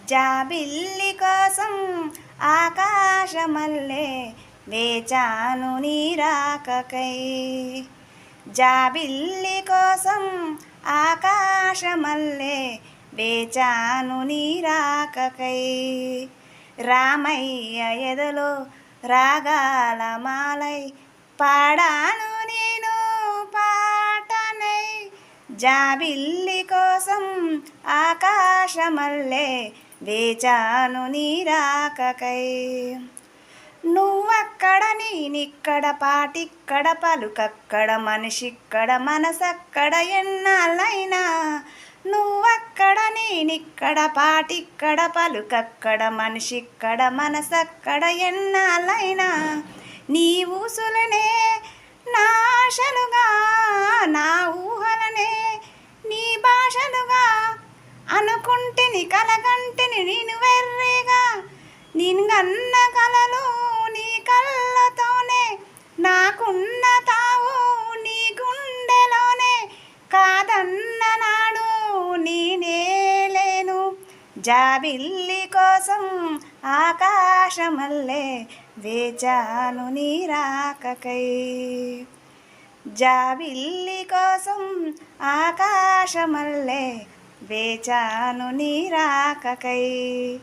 జాబిల్లి కోసం ఆకాశమల్లే వేచాను నీ రాకకై. జాబిల్లి కోసం ఆకాశమల్లే వేచాను నీ రాకకై. రామయ్య ఎదలో రాగాల మాలై పాడాను నేను పాటనై. జాబిల్లి కోసం ఆకాశమల్లే వేచాను నీ రాకకై. నువ్వక్కడ నేనిక్కడ పాటిక్కడ పలుకక్కడ మనిషిక్కడ మనసక్కడ ఎన్నాళ్ళైనా. నువ్వక్కడ నేనిక్కడ పాటిక్కడ పలుకక్కడ మనిషిక్కడ మనసక్కడ ఎన్నాళ్ళైనా. నీ ఊసులనే నా ఆశలుగా నా ఊహలనే నీ భాషలుగా అనుకుంటిని కలగంటిని నేను వెర్రిగా. నిన్గన్న కలలు నీ కళ్ళతోనే నాకున్న తావు నీ గుండెలోనే. కాదన్న నాడు నేనేలేను. జాబిల్లి కోసం ఆకాశమల్లే వేచాను నీ రాకకై. జాబిల్లి కోసం ఆకాశమల్లే వేచాను నీ రాకకై.